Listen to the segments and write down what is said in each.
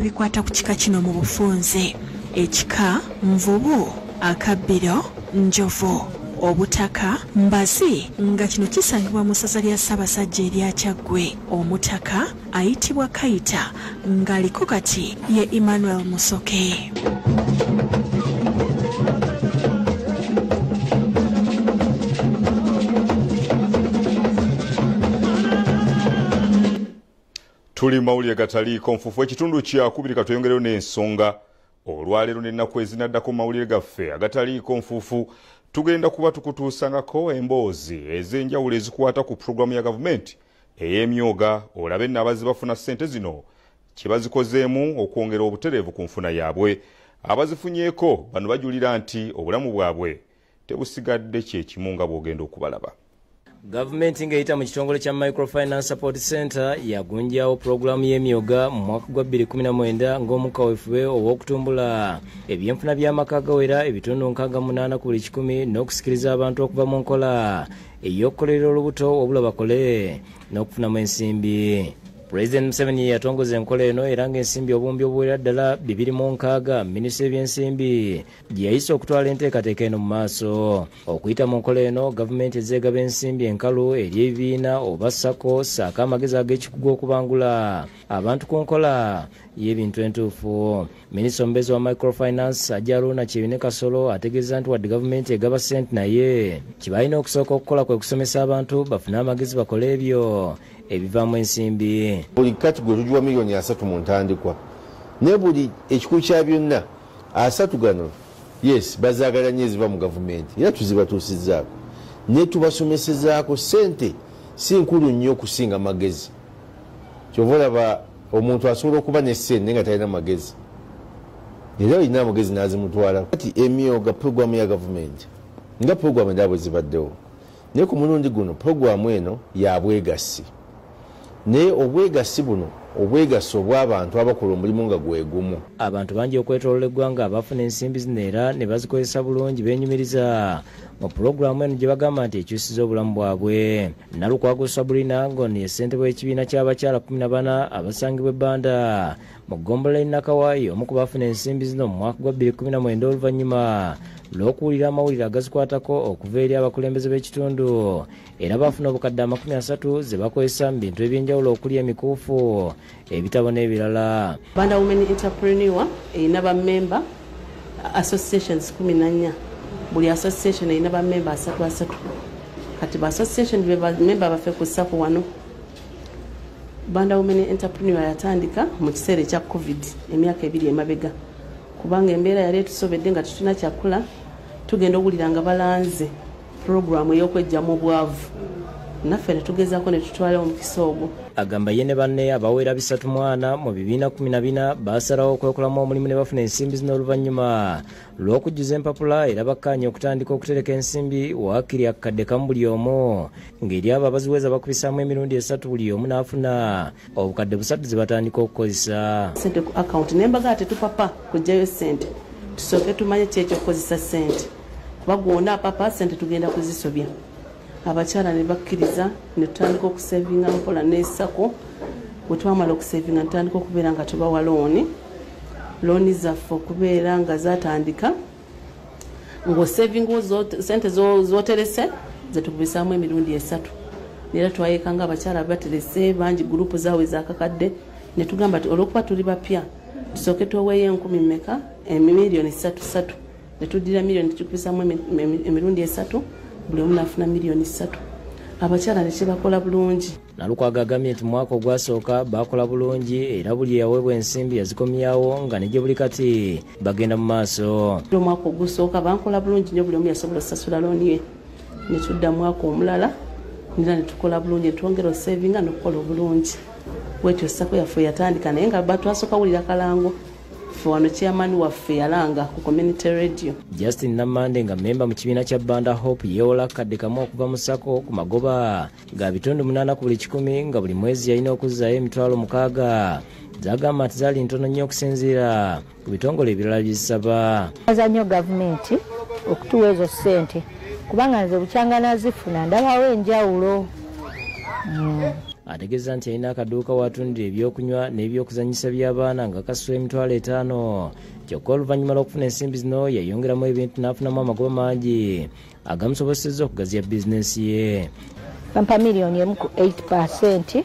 Bikwata ku kika kino mu bufunze ekika nvubu akabbiro njovu obutaka mbazi nga kino kisangibwa mu ssaza lya Ssaabasajja erya Kyaggwe. Omutaka ayitibwa Kayita ng'aliko kati ye Emmanuel Musoke. Tuli mawulire gataliiko nfufu ekitundu kyakubiri katweyongereyo n'ensonga olwaleero n'ennaku ezinaddako mawulire gaffe agataliiko nfufu tugenda kuba tukutuusangako emboozi ez'enjawulo ezikwata ku pulogulaamu ya gavumenti ey'emyoga olabe n'abazzi bafuna ssente zino kye bazikozeemu okwongera obutereevu ku nfuna yaabwe. Abazifunyeeko bano bajulira nti obulamu bwabwe tebusigadde kyekimu nga bw'ogenda okubalaba. Gavumenti ng'eyita mu kitongole kya Microfinance Support Center yagunjawo pulogulaamu y'emyoga mu mwaka gwa 2019 ng'omukka weefube ow'okutumbula ebyenfuna by'amaka gawera ebitundu 68 ku buli 100 n'okusikiriza abantu okuva mu nkola ey'okukolera olubuto obula bakole n'okufunamu ensimbi. President Museveni yatongoza enkola eno era ng'ensimbi obumbi obuwera ddala 206 minisitule y'ebyensimbi gye yayise okutwala enteekateeka eno mu maaso. Okuyita mu nkola eno gavumenti ezeegaba ensimbi enkalu eri ebibiina oba SACCO ssaako amagezi ag'ekikugu okubangula abantu ku nkola y'ebintu entuufu. Minisita omubeezi wa Microfinance Ajaruuna Kyebine Kasolo ategeeza nti wadde gavumenti egaba ssente naye kye balina okusooka okukola kwe kusomesa abantu bafune amagezi bakole ebyo ebivaamu ensimbi. Buli kategori tujuwa miliyoni 3 mu ntandikwa ne buli ekikulu kya byonna 3 gano yes bazaagala nnyo eziva mu gavumenti era tuzibatuusizzaako ne tubasomesezaako ssente si nkulu nnyo okusinga magezi. Kyova olaba omuntu asobola okuba ne ssente nga talina magezi era olina amagezi n'azimutwala. Kati emyoga pulogulaamu ya gavumenti nga pulogulaamu endala bwe zibaddewo naye ku mulundi guno pulogulaamu eno ya bwegassi naye obwegassi buno obwegassi obw'abantu abakola omulimu nga gwe gumu. Abantu bangi okwetoolola eggwanga abafuna ensimbi zino era ne bazikozesa bulungi beenyumiriza mu pulogulaamu eno gye bagamba nti ekyusiza obulamu bwabwe. Nalukwago Sabrina Ngoni ye ssentebe w'ekibiina ky'abakyala 14 abasangibwa ebbanda mu ggombolola y'e Nakawaayi omu ku bafuna ensimbi zino mu mwaka gwa 2019 oluvannyuma lw'okuwulira amawulire agazikwatako okuva eri abakulembeze b'ekitundu era bafuna obukadde 30 ze bakozesa mu bintu eby'enjawulo okuli emikuufu ebitabo n'ebirala. Uganda Women Entrepreneur erina bammemba associations 14 buli association erina bammemba 3 kati ba association be bammemba baffe ku SACCO wano. Uganda Women Entrepreneur yatandika mu kiseera ekya COVID emyaka 2 emabega kubanga embeera yali etusobedde nga tutuna kyakula tugenda okuwulira nga balanze pulogulaamu ey'okwejjamu obwavu naffe ne tugezaako ne tutwala omukisa ogwo. Agamba ye ne banne abawera 34 mu bibiina 14 baasalawo okwekolamu omulimu ne bafuna ensimbi zino oluvannyuma lw'okujjuza empapula era bakkaanya okutandika okutereka ensimbi waakiri akadde kamu buli omu ng'eri abo abaziweza bakubisaamu emirundi 3 buli omu n'afuna obukadde 3 ze batandika okukozesa. Sente ku akawunti nembaga tetupapa kujjayo sente tusooke tumanye kyekyo okukozesa sente kuba gwonna apapa sente tugenda kuzisobya. Abakyala ne bakkiriza ne tutandika okusevinga mpola ne SACCO. Bwe twamala okusevinga tutandika okubeera nga tubawa looni zaffe okubeera nga zatandika ng'osevinga sente z'oterese ze tukubisaamu emirundi 3 era twayekanga abakyala baterese bangi gurupu zaabwe zakakadde ne tugamba nti olw'okuba tuli bapya tusooke tuweeyo 10,000 meka miliyoni 3 ne tuddira miliyoni tukubisaamu emirundi 3 buli omu n'afuna miliyoni 3. Abakyala ne kibakola bulungi. Nalukwago agambye nti mwaka ogwasooka bakola bulungi era buli yaweebwa ensimbi yazikomyawo nga ne gye buli kati bagenda mu maaso. Omwaka ogusooka bankola bulungi nnyo buli omu yasobola osasula looni ye ne tudda mwaka omulala era ne tukola bulungi ne twongera osevinga n'okukola obulungi. Bwetyo SACCO yaffe yatandika naye nga batwasooka wulira kalango wano chairman waffe yalanga ku community radio. Justin Namande nga memba mu kibiina kya Banda Hope yewola kadde kamu okuva mu SACCO ku magoba ga bitundu 8 ku buli 100 nga buli mwezi yalina okuzzaayo emitwalo 6 zagamba nti zaali ntono nnyo okusinziira ku bitongole ebirala bizisaba. Nnyo gavumenti okutuwa ezo ssente kubanga nze bukyanga nazifuna ndabawo enjawulo. ategeeza nti alina akaduuka watundira ebyokunywa n'ebyokuzanyisa by'abaana nga kasula emitwalo 5 kyokka oluvannyuma lw'okufuna ensimbi zino yayongeramu ebintu n'afunamu amagoba mangi agamusobosezza okugaziya bizinensi ye. bampa miliyoni emu ku 8%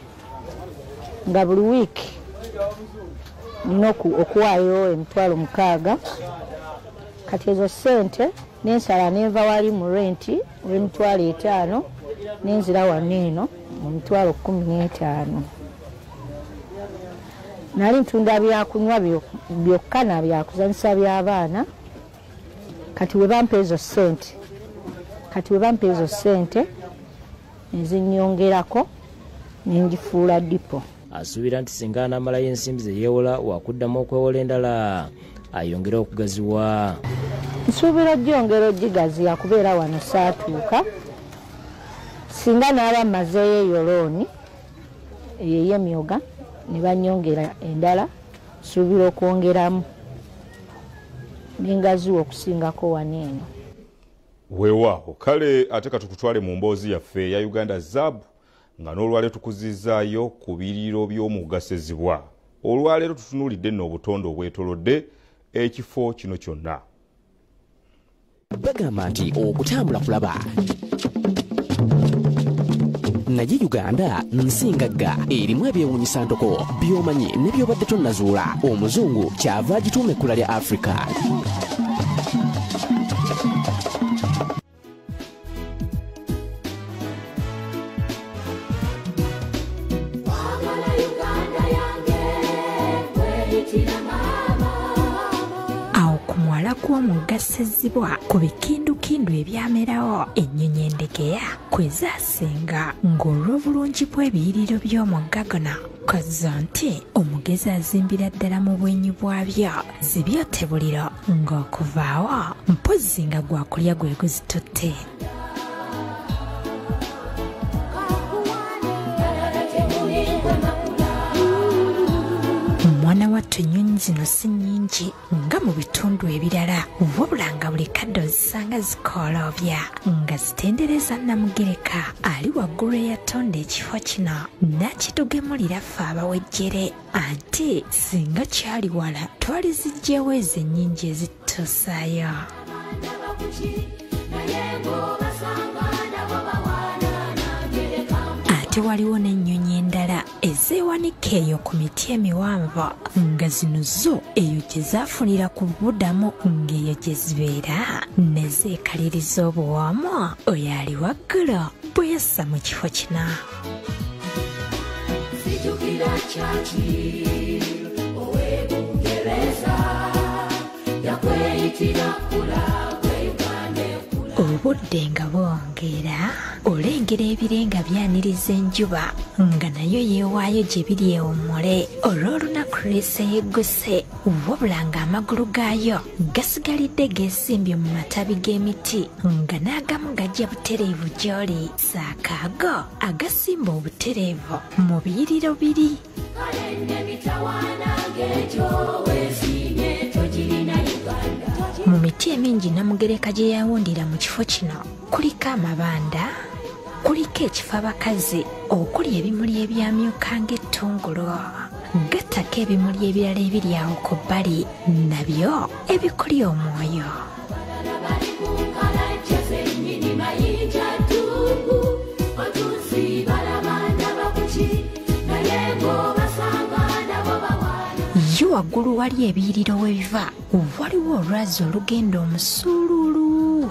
nga buli wiiki nina okuwaayo emitwalo 6. kati ezo ssente nensala nenva wali mu renti olw'emitwalo 5 nenzira wano eno mu mitwalo 15. nali ntunda byakunywa byokka na byakuzanyisa by'abaana. kati we bampa ezo ssente nezinyongerako nenjifuula dipo. asuubira nti singa anaamalayo ensimbi ze yeewola wakuddamu okwewola endala ayongere okugaziwa. nsuubira gyongera ogigaziya kubeera wano saatuuka. singa naaba mazeeyo eyo looni ey'emyoga ne banyongera endala nsuubira okwongeramu nengaziwa okusingako wano eno. weewaawo kale ate katukutwale mu mboozi yaffe ya Uganda Zzaabu nga n'olwaleero tukuzizaayo ku biyiriro by'omugga Ssezibwa. olwaleero tutunuulidde nno obutonde obwetolodde ekifo kino kyonna. bagamba nti okutambula kulaba naye Uganda nsingagga erimu ebyewuunyisa ntoko by'omanyi ne by'obadde tonnazuula. omuzungu kyava agituuma ekkula lya Afrika. Omugga Ssezibwa ku bikindukindu ebyamerawo ennyonyi endegeya kwezasinga ng'olw'obulungi bw'ebiyiriro by'omugga guno kozza nti omugezi azimbira ddala mu bwenyi bwabyo zibyote buliro ng'okuvaawo mpozzi nga gwakulya gwe guzitutte. Mwana wattu ennyonyi zino si nnyingi nga mu bitundu ebirala wabula nga buli kadde ozisanga zikooloobya nga zitendereza Namugereka ali waggulu eyatonda ekifo kino n'akitugemulira ffe abawejjere anti singa kyali wala twali zijjewo ezo ennyingi ezitutusaayo. Waliwo n'ennyonyi endala ezeewanika eyo ku miti emiwanvu nga zino zo eyo gye zaafunira ku budamu ng'eyo gye zibeera ne zeekaliriza obuwoomu oyo ali waggulu bwe yassa mu kifo kino. Sijukira kyaki ow'Ebungereza yakweyitira kulagwe obudde nga bwongera olengera ebire nga byaniriza enjuba nga nayo yeewaayo gye biri ewummule olw'olunaku lw'eese yegguse wabula ng'amagulu gaayo gasigalidde geesimbye mu matabi g'emiti nga n'agamu gajja butereevu gy'oli saakaago agasimba obutereevu mu biyiriro biri. Mu miti emingi Namugereka gye yawundira mu kifo kino kuliko amabanda, kuliko ekifo abakazi okuli ebimuli ebyamyuka ng'ettungulu, gattako ebimuli ebirala ebiri awo ku bbali nabyo ebikuli omwoyo. Yo waggulu wali ebiyiriro we biva waliwo olwazi olugenda omusuululu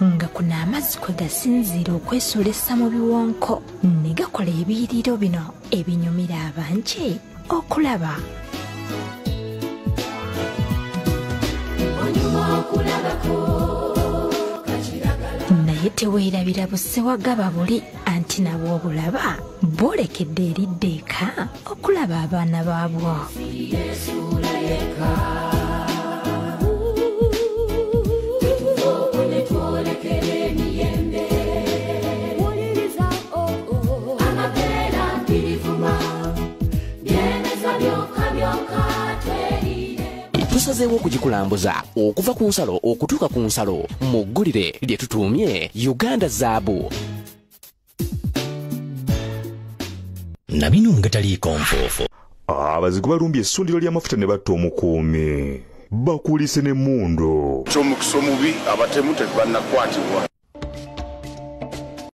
nga kuno amazzi kwe gasinziira okwesolesa mu biwonko ne gakola ebiyiriro bino ebinyumira abangi okulaba. Naye teweerabira bussewagaba buli anti nabwo obulaba bwolekedde eridde eka okulaba abaana baabwo. Tusazeewo okugikulambuza okuva ku nsalo okutuuka ku nsalo mu ggulire lye tutuumye Uganda Zzaabu. nabino ngataliiko nfuufu. Abazigu balumbye essundiro ly'amafuta ne batta omukuumi bakulise n'emmundu. Ky'omukisa omubi abatemu tebannakwatibwa.